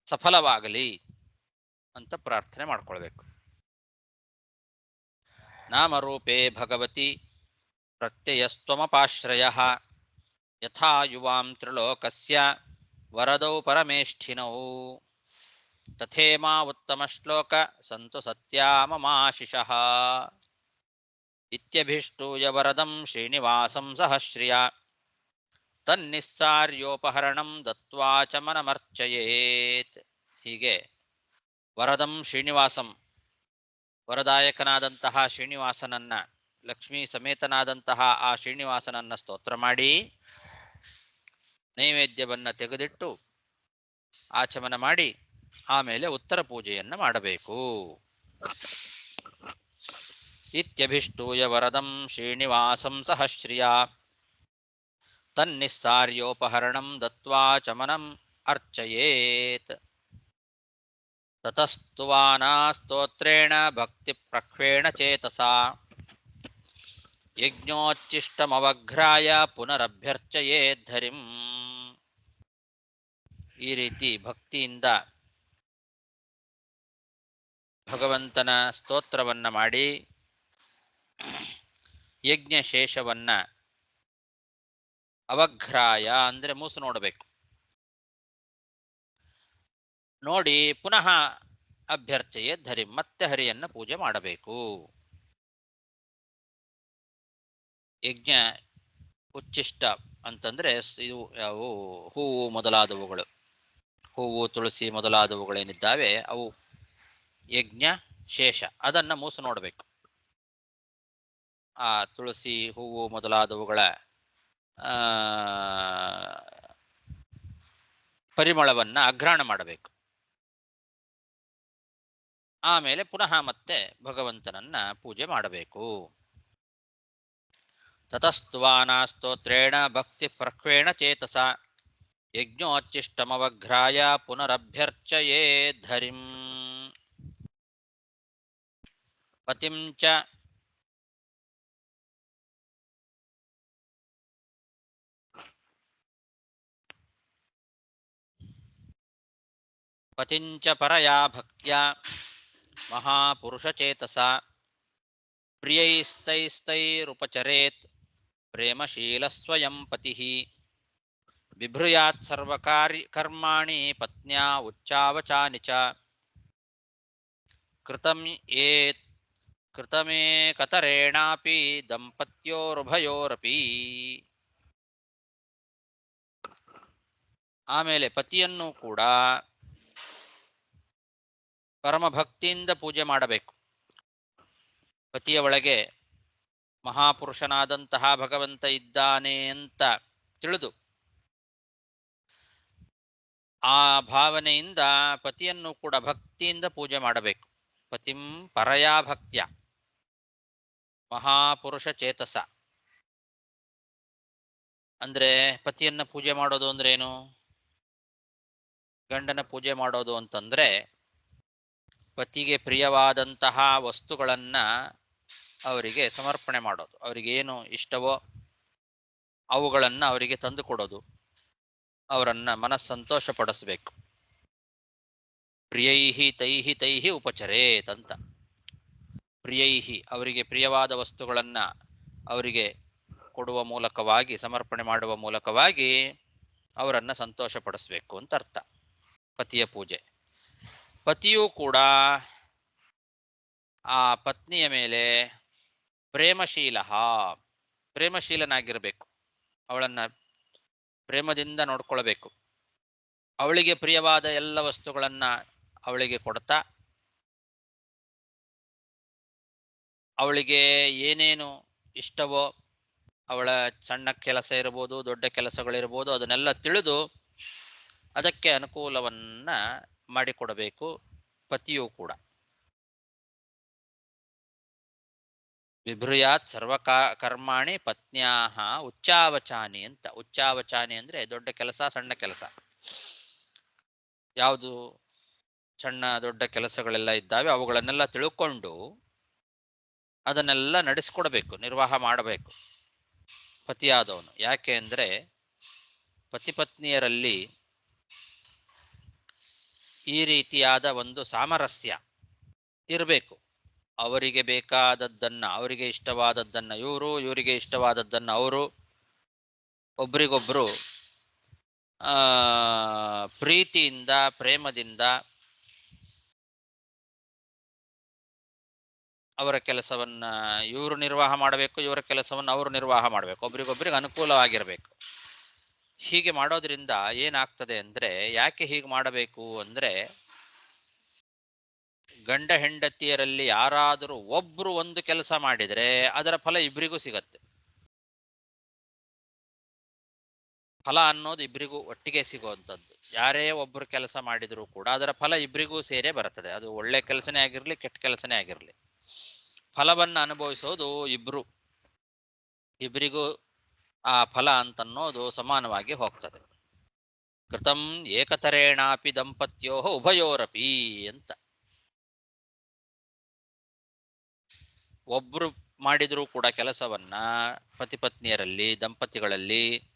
ಸಫಲವಾಗಲಿ ಅಂತ ಪ್ರಾರ್ಥನೆ ಮಾಡ್ಕೊಳ್ಬೇಕು. ನಾಮರೂಪೇ ಭಗವತಿ ಪ್ರತ್ಯಯಸ್ತ್ವಮಪಾಶ್ರಯಃ ಯಥಾ ಯುವಾಂ ತ್ರಿಲೋಕಸ್ಯ ವರದೌ ಪರಮೇಷ್ಠಿನೌ ತಥೇಮಾ ಉತ್ತಮ ಶ್ಲೋಕ ಸಂತು ಸತ್ಯಾ ಮಮಾಶಿಷಃ. ಇತ್ಯಭಿಷ್ಟೂಯ ವರದಂ ಶ್ರೀನಿವಾಸಂ ಸಹಶ್ರಿಯ ತನ್ನಿಸ್ಸಾರ್ಯೋಪಹರಣಂ ದತ್ವಾ ಚ ಮನಮರ್ಚಯೇತ್. ಹೀಗೆ ವರದಂ ಶ್ರೀನಿವಾಸಂ, ವರದಾಯಕನಾದಂತಹ ಶ್ರೀನಿವಾಸನನ್ನ, ಲಕ್ಷ್ಮೀ ಸಮೇತನಾದಂತಹ ಆ ಶ್ರೀನಿವಾಸನನ್ನ ಸ್ತೋತ್ರ ಮಾಡಿ ನೈವೇದ್ಯವನ್ನ ತೆಗೆದಿಟ್ಟು ಆಚಮನ ಮಾಡಿ ಆಮೇಲೆ ಉತ್ತರ ಪೂಜೆಯನ್ನು ಮಾಡಬೇಕು. ಇತ್ಯಭಿಷ್ಟೂಯ ವರದಂ ಶ್ರೀನಿವಾಸಂ ಸಹಶ್ರಿಯ ತನ್ನಿಸ್ಸಾರ್ಯೋಪಹರಣಂ ದತ್ವಾ ಚಮನಂ ಅರ್ಚಯೇತ್. ತತಸ್ತುವಾನಾ ಸ್ತೋತ್ರೇಣ ಭಕ್ತಿ ಪ್ರಖ್ವೇಣ ಚೇತಸಾ ಯಜ್ಞೋಚ್ಚಿಷ್ಟಮವಘ್ರಾಯ ಪುನರಭ್ಯರ್ಚಯೇದ್ಧರಿಂ. ಈ ರೀತಿ ಭಕ್ತಿಯಿಂದ ಭಗವಂತನ ಸ್ತೋತ್ರವನ್ನ ಮಾಡಿ ಯಜ್ಞ ಶೇಷವನ್ನ ಅವಘ್ರಾಯ ಅಂದ್ರೆ ಮೂಸು ನೋಡಬೇಕು, ನೋಡಿ ಪುನಃ ಅಭ್ಯರ್ಚಯೇದ್ಧರಿಂ, ಮತ್ತೆ ಹರಿಯನ್ನ ಪೂಜೆ ಮಾಡಬೇಕು. ಯಜ್ಞ ಉಚ್ಚಿಷ್ಟ ಅಂತಂದ್ರೆ ಇವು ಅವು ಹೂವು ಮೊದಲಾದವುಗಳು, ಹೂವು ತುಳಸಿ ಮೊದಲಾದವುಗಳೇನಿದ್ದಾವೆ ಅವು ಯಜ್ಞ ಶೇಷ, ಅದನ್ನ ಮೂಸು ನೋಡಬೇಕು. ಆ ತುಳಸಿ ಹೂವು ಮೊದಲಾದವುಗಳ ಪರಿಮಳವನ್ನ ಅಘ್ರಾಣ ಮಾಡಬೇಕು. ಆಮೇಲೆ ಪುನಃ ಮತ್ತೆ ಭಗವಂತನನ್ನ ಪೂಜೆ ಮಾಡಬೇಕು. ತತಸ್ತ್ವಾನಾ ಸ್ತೋತ್ರೇಣ ಭಕ್ತಿ ಪ್ರಖ್ವೇಣ ಚೇತಸ ಯಜ್ಞೋಚ್ಚಿಷ್ಟಮವಘ್ರಾಯ ಪುನರಭ್ಯರ್ಚಯೇ ಧರಿಂ ಪತಿಂ ಚ ಪತಿಂಚ ಪರಯಾ ಭಕ್ತ್ಯಾ ಮಹಾಪುರುಷಚೇತಸಾ ಪ್ರಿಯೈಸ್ತೈಸ್ತೈರುಪಚರೇತ್ ಪ್ರೇಮಶೀಲ ಸ್ವಯಂ ಪತಿಃ ಬಿಭ್ರೂಯಾತ್ ಸರ್ವಕರ್ಮಾಣಿ ಪತ್ನ್ಯಾ ಉಚ್ಚಾವಚಾನಿ ಚ ಕೃತಮೇಕತರೇಣಾಪಿ ದಂಪತ್ಯೋರುಭಯೋರಪಿ. ಆಮೇಲೆ ಪತಿಯನ್ನು ಕೂಡ ಪರಮಭಕ್ತಿಯಿಂದ ಪೂಜೆ ಮಾಡಬೇಕು. ಪತಿಯ ಒಳಗೆ ಮಹಾಪುರುಷನಾದಂತಹ ಭಗವಂತ ಇದ್ದಾನೆ ಅಂತ ತಿಳಿದು ಆ ಭಾವನೆಯಿಂದ ಪತಿಯನ್ನು ಕೂಡ ಭಕ್ತಿಯಿಂದ ಪೂಜೆ ಮಾಡಬೇಕು. ಪತಿಂ ಪರಯಾ ಭಕ್ತ್ಯ ಮಹಾಪುರುಷ ಚೇತಸ ಅಂದ್ರೆ ಪತಿಯನ್ನ ಪೂಜೆ ಮಾಡೋದು ಅಂದ್ರೆ ಏನು? ಗಂಡನ ಪೂಜೆ ಮಾಡೋದು ಅಂತಂದ್ರೆ ಪತಿಗೆ ಪ್ರಿಯವಾದಂತಹ ವಸ್ತುಗಳನ್ನ ಅವರಿಗೆ ಸಮರ್ಪಣೆ ಮಾಡೋದು. ಅವರಿಗೇನು ಇಷ್ಟವೋ ಅವುಗಳನ್ನ ಅವರಿಗೆ ತಂದು ಕೊಡೋದು, ಅವರನ್ನ ಮನಸ್ಸಂತೋಷ ಪಡಿಸ್ಬೇಕು. ಪ್ರಿಯೈಹಿ ತೈಹಿ ತೈಹಿ ಉಪಚರೇತ್ ಅಂತ. ಪ್ರಿಯೈಹಿ ಅವರಿಗೆ ಪ್ರಿಯವಾದ ವಸ್ತುಗಳನ್ನ ಅವರಿಗೆ ಕೊಡುವ ಮೂಲಕವಾಗಿ, ಸಮರ್ಪಣೆ ಮಾಡುವ ಮೂಲಕವಾಗಿ ಅವರನ್ನ ಸಂತೋಷ ಪಡಿಸ್ಬೇಕು ಅಂತ ಅರ್ಥ ಪತಿಯ ಪೂಜೆ. ಪತಿಯೂ ಕೂಡ ಆ ಪತ್ನಿಯ ಮೇಲೆ ಪ್ರೇಮಶೀಲನಾಗಿರಬೇಕು. ಅವಳನ್ನ ಪ್ರೇಮದಿಂದ ನೋಡ್ಕೊಳ್ಬೇಕು. ಅವಳಿಗೆ ಪ್ರಿಯವಾದ ಎಲ್ಲ ವಸ್ತುಗಳನ್ನ ಅವಳಿಗೆ ಕೊಡ್ತಾ, ಅವಳಿಗೆ ಏನೇನು ಇಷ್ಟವೋ, ಅವಳ ಸಣ್ಣ ಕೆಲಸ ಇರ್ಬೋದು, ದೊಡ್ಡ ಕೆಲಸಗಳಿರ್ಬೋದು, ಅದನ್ನೆಲ್ಲ ತಿಳಿದು ಅದಕ್ಕೆ ಅನುಕೂಲವನ್ನ ಮಾಡಿಕೊಡಬೇಕು ಪತಿಯೂ ಕೂಡ. ಬಿಭ್ರೂಯಾತ್ ಸರ್ವಕರ್ಮಾಣಿ ಪತ್ನ್ಯಾಹ ಉಚ್ಚಾವಚಾನಿ ಅಂತ. ಉಚ್ಚಾವಚಾನಿ ಅಂದ್ರೆ ದೊಡ್ಡ ಕೆಲಸ, ಸಣ್ಣ ಕೆಲಸ. ಯಾವುದು ಸಣ್ಣ ದೊಡ್ಡ ಕೆಲಸಗಳೆಲ್ಲ ಇದ್ದಾವೆ ಅವುಗಳನ್ನೆಲ್ಲ ತಿಳ್ಕೊಂಡು ಅದನ್ನೆಲ್ಲ ನಡೆಸ್ಕೊಡ್ಬೇಕು, ನಿರ್ವಾಹ ಮಾಡಬೇಕು ಪತಿಯಾದವನು. ಯಾಕೆ ಅಂದ್ರೆ ಪತಿ ಪತ್ನಿಯರಲ್ಲಿ ಈ ರೀತಿಯಾದ ಒಂದು ಸಾಮರಸ್ಯ ಇರಬೇಕು. ಅವರಿಗೆ ಬೇಕಾದದ್ದನ್ನ, ಅವರಿಗೆ ಇಷ್ಟವಾದದ್ದನ್ನ ಇವರು, ಇವರಿಗೆ ಇಷ್ಟವಾದದ್ದನ್ನ ಅವರು, ಒಬ್ರಿಗೊಬ್ರು ಪ್ರೀತಿಯಿಂದ ಪ್ರೇಮದಿಂದ ಅವರ ಕೆಲಸವನ್ನ ಇವರು ನಿರ್ವಾಹ ಮಾಡಬೇಕು, ಇವರ ಕೆಲಸವನ್ನು ಅವರು ನಿರ್ವಾಹ ಮಾಡಬೇಕು. ಒಬ್ರಿಗೊಬ್ರಿಗೆ ಅನುಕೂಲವಾಗಿರಬೇಕು. ಹೀಗೆ ಮಾಡೋದ್ರಿಂದ ಏನಾಗ್ತದೆ ಅಂದ್ರೆ, ಯಾಕೆ ಹೀಗೆ ಮಾಡಬೇಕು ಅಂದ್ರೆ, ಗಂಡ ಹೆಂಡತಿಯರಲ್ಲಿ ಯಾರಾದರೂ ಒಬ್ರು ಒಂದು ಕೆಲಸ ಮಾಡಿದ್ರೆ ಅದರ ಫಲ ಇಬ್ಬರಿಗೂ ಸಿಗತ್ತೆ. ಫಲ ಅನ್ನೋದು ಇಬ್ಬರಿಗೂ ಒಟ್ಟಿಗೆ ಸಿಗುವಂಥದ್ದು. ಯಾರೇ ಒಬ್ರು ಕೆಲಸ ಮಾಡಿದರೂ ಕೂಡ ಅದರ ಫಲ ಇಬ್ಬರಿಗೂ ಸೇರೇ ಬರ್ತದೆ. ಅದು ಒಳ್ಳೆ ಕೆಲಸನೇ ಆಗಿರ್ಲಿ, ಕೆಟ್ಟ ಕೆಲಸನೇ ಆಗಿರ್ಲಿ, ಫಲವನ್ನ ಅನುಭವಿಸೋದು ಇಬ್ಬರಿಗೂ ಆ ಫಲ ಅಂತನ್ನೋದು ಸಮಾನವಾಗಿ ಹೋಗ್ತದೆ. ಕೃತಂ ಏಕತರೇಣಾಪಿ ದಂಪತ್ಯೋ ಉಭಯೋರಪಿ ಅಂತ. ಒಬ್ರು ಮಾಡಿದ್ರೂ ಕೂಡ ಕೆಲಸವನ್ನ ಪತಿ ಪತ್ನಿಯರಲ್ಲಿ, ದಂಪತಿಗಳಲ್ಲಿ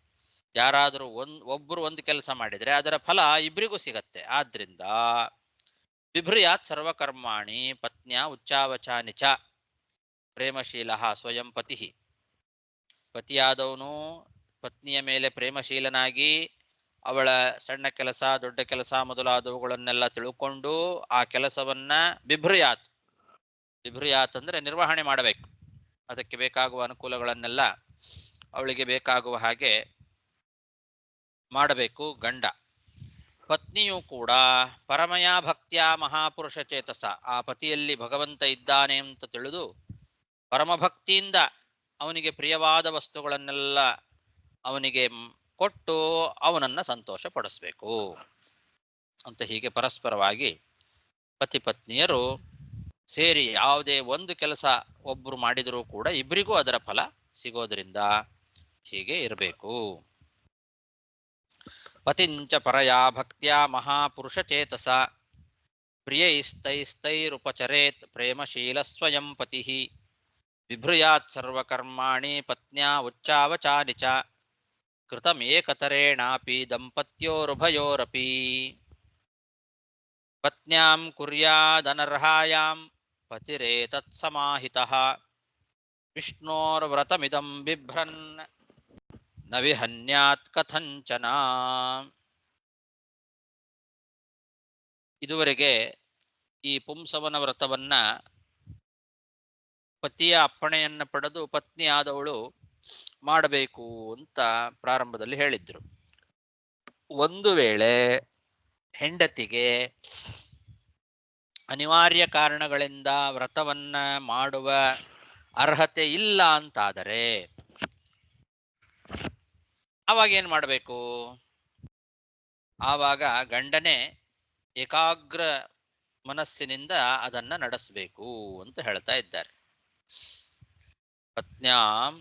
ಯಾರಾದರೂ ಒಬ್ರು ಒಂದು ಕೆಲಸ ಮಾಡಿದ್ರೆ ಅದರ ಫಲ ಇಬ್ಬರಿಗೂ ಸಿಗತ್ತೆ. ಆದ್ರಿಂದ ಬಿಭ್ರೂಯಾತ್ ಸರ್ವಕರ್ಮಾಣಿ ಪತ್ನ್ಯಾ ಉಚ್ಚಾವಚಾನಿ ಚ ಪ್ರೇಮಶೀಲ ಸ್ವಯಂ ಪತಿ. ಪತಿಯಾದವನು ಪತ್ನಿಯ ಮೇಲೆ ಪ್ರೇಮಶೀಲನಾಗಿ ಅವಳ ಸಣ್ಣ ಕೆಲಸ, ದೊಡ್ಡ ಕೆಲಸ ಮೊದಲಾದವುಗಳನ್ನೆಲ್ಲ ತಿಳ್ಕೊಂಡು ಆ ಕೆಲಸವನ್ನ ಬಿಭ್ರೂಯಾತ್ ಅಂದ್ರೆ ನಿರ್ವಹಣೆ ಮಾಡಬೇಕು. ಅದಕ್ಕೆ ಬೇಕಾಗುವ ಅನುಕೂಲಗಳನ್ನೆಲ್ಲ ಅವಳಿಗೆ ಬೇಕಾಗುವ ಹಾಗೆ ಮಾಡಬೇಕು ಗಂಡ. ಪತ್ನಿಯೂ ಕೂಡ ಪರಮಯಾ ಭಕ್ತ್ಯಾ ಮಹಾಪುರುಷ ಚೇತಸ, ಆ ಪತಿಯಲ್ಲಿ ಭಗವಂತ ಇದ್ದಾನೆ ಅಂತ ತಿಳಿದು ಪರಮಭಕ್ತಿಯಿಂದ ಅವನಿಗೆ ಪ್ರಿಯವಾದ ವಸ್ತುಗಳನ್ನೆಲ್ಲ ಅವನಿಗೆ ಕೊಟ್ಟು ಅವನನ್ನ ಸಂತೋಷ ಪಡಿಸ್ಬೇಕು ಅಂತ. ಹೀಗೆ ಪರಸ್ಪರವಾಗಿ ಪತಿ ಪತ್ನಿಯರು ಸೇರಿ ಯಾವುದೇ ಒಂದು ಕೆಲಸ ಒಬ್ರು ಮಾಡಿದರೂ ಕೂಡ ಇಬ್ಬರಿಗೂ ಅದರ ಫಲ ಸಿಗೋದ್ರಿಂದ ಹೀಗೆ ಇರಬೇಕು. ಪತಿಂಚ ಪರಯಾ ಭಕ್ತ್ಯಾ ಮಹಾಪುರುಷಚೇತಸ ಪ್ರಿಯೈಸ್ತೈಸ್ತೈರುಪಚರೇತ್ ಪ್ರೇಮಶೀಲ ಸ್ವಯಂ ಪತಿಃ ಬಿಭ್ರೂಯಾತ್ ಸರ್ವಕರ್ಮಾಣಿ ಪತ್ನ್ಯಾ ಉಚ್ಚಾವಚಾನಿ ಚ ಕೃತಮೇಕತರೇಣಾಪಿ ದಂಪತ್ಯೋರುಭಯೋರಪಿ ಪತ್ನ್ಯಾಂ ಕುರ್ಯಾದನರ್ಹಾಯಾಂ ಪತಿರೇತತ್ಸಮಾಹಿತಃ ವಿಷ್ಣೋರ್ವ್ರತಮಿದಂ ಬಿಭ್ರನ್ ನ ವಿಹನ್ಯಾತ್ ಕಥಂಚನ. ಇದುವರೆಗೆ ಈ ಪುಂಸವನ ವ್ರತವನ್ನ ಪತಿಯ ಅಪ್ಪಣೆಯನ್ನು ಪಡೆದು ಪತ್ನಿಯಾದವಳು ಮಾಡಬೇಕು ಅಂತ ಪ್ರಾರಂಭದಲ್ಲಿ ಹೇಳಿದ್ರು. ಒಂದು ವೇಳೆ ಹೆಂಡತಿಗೆ ಅನಿವಾರ್ಯ ಕಾರಣಗಳಿಂದ ವ್ರತವನ್ನ ಮಾಡುವ ಅರ್ಹತೆ ಇಲ್ಲ ಅಂತಾದರೆ ಆವಾಗ ಏನ್ ಮಾಡಬೇಕು? ಆವಾಗ ಗಂಡನೇ ಏಕಾಗ್ರ ಮನಸ್ಸಿನಿಂದ ಅದನ್ನ ನಡೆಸಬೇಕು ಅಂತ ಹೇಳ್ತಾ ಇದ್ದಾರೆ. ಪತ್ನ್ಯಾಂ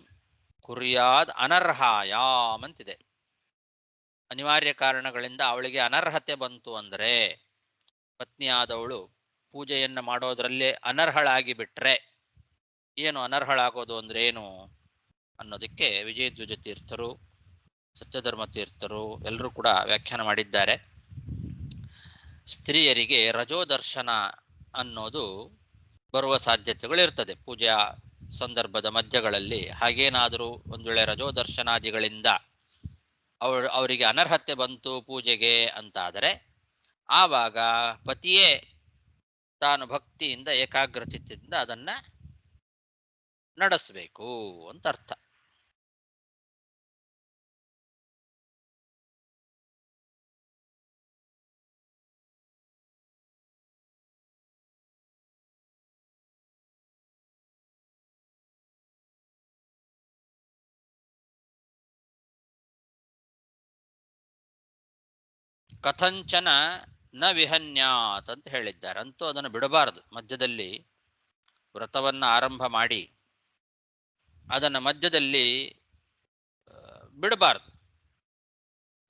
ಕುರ್ಯಾದ್ ಅನರ್ಹಾಯಾಮ್ ಅಂತಿದೆ. ಅನಿವಾರ್ಯ ಕಾರಣಗಳಿಂದ ಅವಳಿಗೆ ಅನರ್ಹತೆ ಬಂತು ಅಂದರೆ, ಪತ್ನಿಯಾದವಳು ಪೂಜೆಯನ್ನ ಮಾಡೋದ್ರಲ್ಲಿ ಅನರ್ಹಳಾಗಿ ಬಿಟ್ರೆ, ಏನು ಅನರ್ಹಳಾಗೋದು ಅಂದ್ರೆ ಏನು ಅನ್ನೋದಕ್ಕೆ ವಿಜಯಧ್ವಜ ತೀರ್ಥರು, ಸತ್ಯಧರ್ಮ ತೀರ್ಥರು ಎಲ್ಲರೂ ಕೂಡ ವ್ಯಾಖ್ಯಾನ ಮಾಡಿದ್ದಾರೆ. ಸ್ತ್ರೀಯರಿಗೆ ರಜೋದರ್ಶನ ಅನ್ನೋದು ಬರುವ ಸಾಧ್ಯತೆಗಳಿರ್ತದೆ ಪೂಜಾ ಸಂದರ್ಭದ ಮಧ್ಯಗಳಲ್ಲಿ. ಹಾಗೇನಾದರೂ ಒಂದು ವೇಳೆ ರಜೋದರ್ಶನಾದಿಗಳಿಂದ ಅವರಿಗೆ ಅನರ್ಹತೆ ಬಂತು ಪೂಜೆಗೆ ಅಂತಾದರೆ, ಆವಾಗ ಪತಿಯೇ ತಾನು ಭಕ್ತಿಯಿಂದ ಏಕಾಗ್ರಚಿತ್ತದಿಂದ ಅದನ್ನ ನಡೆಸಬೇಕು ಅಂತ ಅರ್ಥ. ಕಥಂಚನ ನ ವಿಹನ್ಯಾತ್ ಅಂತ ಹೇಳಿದ್ದಾರೆ. ಅಂತೂ ಅದನ್ನು ಬಿಡಬಾರದು. ಮಧ್ಯದಲ್ಲಿ ವ್ರತವನ್ನ ಆರಂಭ ಮಾಡಿ ಅದನ್ನ ಮಧ್ಯದಲ್ಲಿ ಬಿಡಬಾರದು.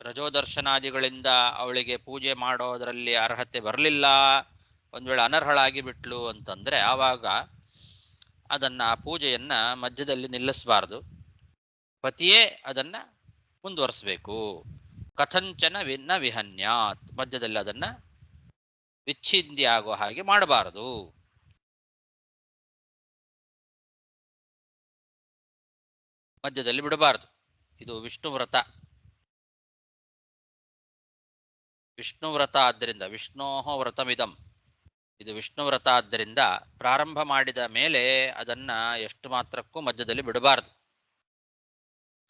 ರಜೋದರ್ಶನಾದಿಗಳಿಂದ ಅವಳಿಗೆ ಪೂಜೆ ಮಾಡೋದರಲ್ಲಿ ಅರ್ಹತೆ ಬರಲಿಲ್ಲ, ಒಂದ್ ವೇಳೆ ಅನರ್ಹಳಾಗಿ ಬಿಟ್ಲು ಅಂತಂದ್ರೆ ಆವಾಗ ಅದನ್ನ ಆ ಪೂಜೆಯನ್ನ ಮಧ್ಯದಲ್ಲಿ ನಿಲ್ಲಿಸಬಾರದು. ಪತಿಯೇ ಅದನ್ನ ಮುಂದುವರಿಸಬೇಕು. ಕಥಂಚನ ನ ವಿಹನ್ಯಾತ್, ಮಧ್ಯದಲ್ಲಿ ಅದನ್ನ ವಿಚ್ಛಿದ್ಯ ಆಗೋ ಹಾಗೆ ಮಾಡಬಾರದು. ಮಧ್ಯದಲ್ಲಿ ಬಿಡಬಾರದು. ಇದು ವಿಷ್ಣು ವ್ರತ. ವಿಷ್ಣು ವ್ರತ ಆದ್ದರಿಂದ ವಿಷ್ಣೋಹೋ ವ್ರತಮಿದಂ, ಇದು ವಿಷ್ಣು ವ್ರತ ಆದ್ದರಿಂದ ಪ್ರಾರಂಭ ಮಾಡಿದ ಮೇಲೆ ಅದನ್ನ ಎಷ್ಟು ಮಾತ್ರಕ್ಕೂ ಮಧ್ಯದಲ್ಲಿ ಬಿಡಬಾರದು.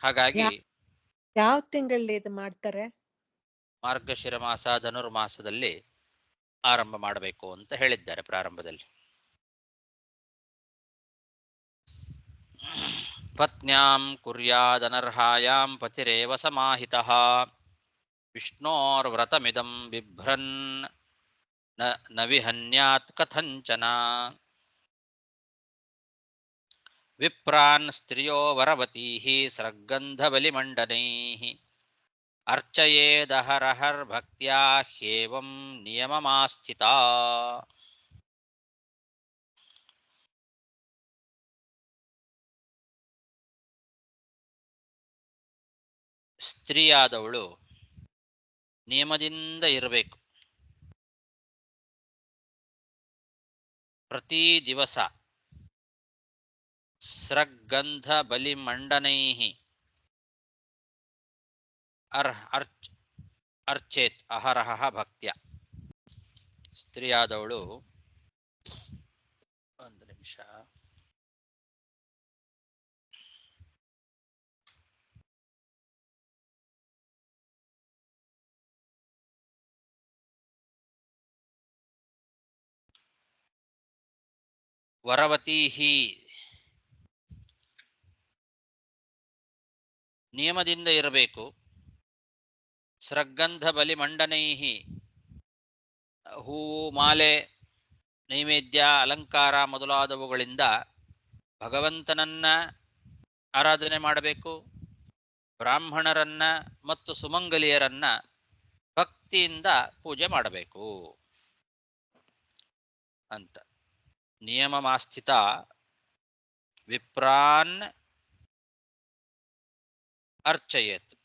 ಹಾಗಾಗಿ ಯಾವ ತಿಂಗಳಲ್ಲಿ ಇದು ಮಾಡ್ತಾರೆ? ಮಾರ್ಗಶಿರ ಮಾಸ ಧನುರ್ಮಾಸದಲ್ಲಿ ಆರಂಭ ಮಾಡಬೇಕು ಅಂತ ಹೇಳಿದ್ದಾರೆ ಪ್ರಾರಂಭದಲ್ಲಿ. ಪತ್ನ್ಯಾಂ ಕುರ್ಯಾದನರ್ಹಾಯಾಂ ಪತಿರೇವ ಸಮಾಹಿತಃ ವಿಷ್ಣೋರ್ವ್ರತಮಿದಂ ಬಿಭ್ರನ್ ನ ವಿಹನ್ಯಾತ್ ಕಥಂಚನ. ವಿಪ್ರಾನ್ ಸ್ತ್ರಿಯೋ ವರವತೀಃ ಸ್ರಗ್ಗಂಧಬಲಿಮಂಡನೈಃ ಅರ್ಚಯೇದಹರಹರ್ ಭಕ್ತ್ಯಾ ಹ್ಯೇವಂ ನಿಯಮಮಾಸ್ಥಿತಾ. ಸ್ತ್ರೀಯಾದವಳು ನಿಯಮದಿಂದ ಇರಬೇಕು. ಪ್ರತಿ ದಿವಸ ಸ್ರಗ್ಗಂಧ ಬಲಿಮಂಡನೈಃ ಅರ್ಚೇತ್ ಅಹರಹ ಭಕ್ತ್ಯ. ಸ್ತ್ರೀಯಾದವಳು, ಒಂದು ನಿಮಿಷ, ವರವತೀಹಿ ನಿಯಮದಿಂದ ಇರಬೇಕು. ಸ್ರಗ್ಗಂಧ ಬಲಿಮಂಡನೈಹಿ ಹೂವು ಮಾಲೆ ನೈವೇದ್ಯ ಅಲಂಕಾರ ಮೊದಲಾದವುಗಳಿಂದ ಭಗವಂತನನ್ನ ಆರಾಧನೆ ಮಾಡಬೇಕು. ಬ್ರಾಹ್ಮಣರನ್ನ ಮತ್ತು ಸುಮಂಗಲಿಯರನ್ನ ಭಕ್ತಿಯಿಂದ ಪೂಜೆ ಮಾಡಬೇಕು ಅಂತ. ನಿಯಮಮಾಸ್ಥಿತ ವಿಪ್ರಾನ್ ಅರ್ಚಯೇತ್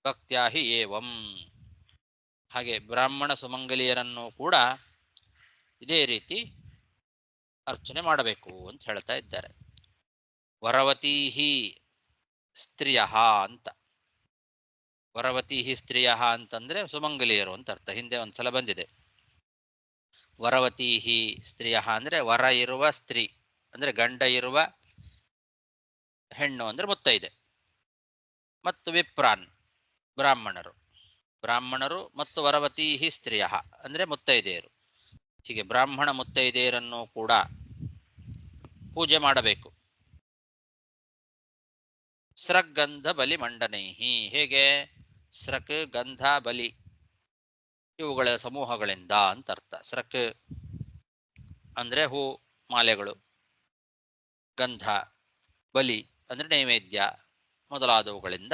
ಭಕ್ತ್ಯಾ ಹಿ ಏವಂ. ಹಾಗೆ ಬ್ರಾಹ್ಮಣ ಸುಮಂಗಲಿಯರನ್ನು ಕೂಡ ಇದೇ ರೀತಿ ಅರ್ಚನೆ ಮಾಡಬೇಕು ಅಂತ ಹೇಳ್ತಾ ಇದ್ದಾರೆ. ವರವತೀಹಿ ಸ್ತ್ರೀಯ ಅಂತ. ವರವತೀಹಿ ಸ್ತ್ರೀಯ ಅಂತಂದ್ರೆ ಸುಮಂಗಲಿಯರು ಅಂತ ಅರ್ಥ. ಹಿಂದೆ ಒಂದ್ಸಲ ಬಂದಿದೆ. ವರವತೀಹಿ ಸ್ತ್ರೀಯ ಅಂದ್ರೆ ವರ ಇರುವ ಸ್ತ್ರೀ ಅಂದ್ರೆ ಗಂಡ ಇರುವ ಹೆಣ್ಣು ಅಂದ್ರೆ ಮುತ್ತೈದೆ. ಮತ್ತು ವಿಪ್ರಾನ್ ಬ್ರಾಹ್ಮಣರು ಮತ್ತು ವರವತೀಹಿ ಸ್ತ್ರೀಯ ಅಂದ್ರೆ ಮುತ್ತೈದೆಯರು. ಹೀಗೆ ಬ್ರಾಹ್ಮಣ ಮುತ್ತೈದೆಯರನ್ನು ಕೂಡ ಪೂಜೆ ಮಾಡಬೇಕು. ಸ್ರಗ್ಗಂಧ ಬಲಿ ಮಂಡನೈಹಿ, ಹೇಗೆ? ಸ್ರಕ್ ಗಂಧ ಬಲಿ ಇವುಗಳ ಸಮೂಹಗಳಿಂದ ಅಂತ ಅರ್ಥ. ಸ್ರಕ್ ಅಂದ್ರೆ ಹೂ ಮಾಲೆಗಳು, ಗಂಧ, ಬಲಿ ಅಂದ್ರೆ ನೈವೇದ್ಯ ಮೊದಲಾದವುಗಳಿಂದ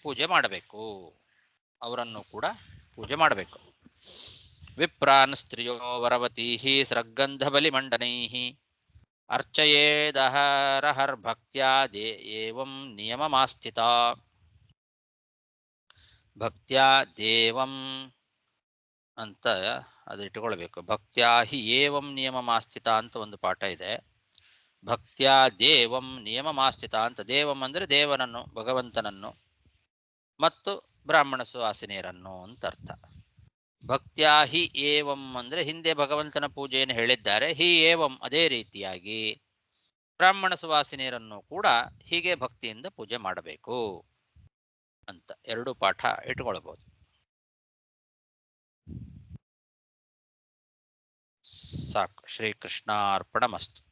ಪೂಜೆ ಮಾಡಬೇಕು. ಅವರನ್ನು ಕೂಡ ಪೂಜೆ ಮಾಡಬೇಕು. ವಿಪ್ರಾನ್ ಸ್ತ್ರೀಯೋ ವರವತೀಹಿ ಸ್ರಗ್ಗಂಧ ಬಲಿ ಮಂಡನೈಹಿ ಅರ್ಚಯೇದಹರಹರ್ಭಕ್ತ್ಯಾ ಏವಂ ನಿಯಮಮಾಸ್ಥಿತ. ಭಕ್ತ್ಯಾ ದೇವಂ ಅಂತ ಅದು ಇಟ್ಟುಕೊಳ್ಬೇಕು. ಭಕ್ತ್ಯಾ ಹಿ ಏವಂ ನಿಯಮಮಾಸ್ಥಿತ ಅಂತ ಒಂದು ಪಾಠ ಇದೆ. ಭಕ್ತ್ಯಾ ದೇವಂ ನಿಯಮಮಾಸ್ಥಿತ ಅಂತ. ದೇವಂ ಅಂದ್ರೆ ದೇವನನ್ನು, ಭಗವಂತನನ್ನು, ಮತ್ತು ಬ್ರಾಹ್ಮಣ ಸುವಾಸಿನಿಯರನ್ನು ಅಂತ ಅರ್ಥ. ಭಕ್ತ್ಯಾ ಹಿ ಏವಂ ಅಂದ್ರೆ ಹಿಂದೆ ಭಗವಂತನ ಪೂಜೆಯನ್ನು ಹೇಳಿದ್ದಾರೆ. ಹಿ ಏವಂ ಅದೇ ರೀತಿಯಾಗಿ ಬ್ರಾಹ್ಮಣ ಸುವಾಸಿನಿಯರನ್ನು ಕೂಡ ಹೀಗೆ ಭಕ್ತಿಯಿಂದ ಪೂಜೆ ಮಾಡಬೇಕು ಅಂತ ಎರಡು ಪಾಠ ಇಟ್ಕೊಳ್ಬಹುದು. ಸಾಕು. ಶ್ರೀಕೃಷ್ಣಾರ್ಪಣಮಸ್ತು.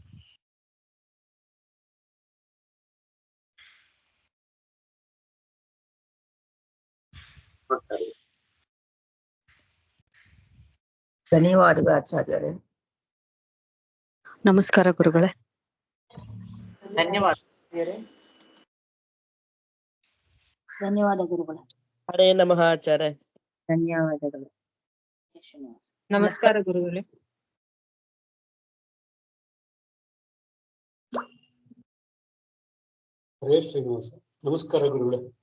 ಧನ್ಯವಾದಗಳು ಆಚಾರ್ಯರೇ. ನಮಸ್ಕಾರ ಗುರುಗಳೇ. ಧನ್ಯವಾದ. ಧನ್ಯವಾದ ಗುರುಗಳೇ. ಹರೇ ನಮಃ ಆಚಾರ್ಯ. ಧನ್ಯವಾದಗಳು. ನಮಸ್ಕಾರ ಗುರುಗಳೇ. ಹರೇ ಶ್ರೀನಿವಾಸ. ನಮಸ್ಕಾರ ಗುರುಗಳೇ.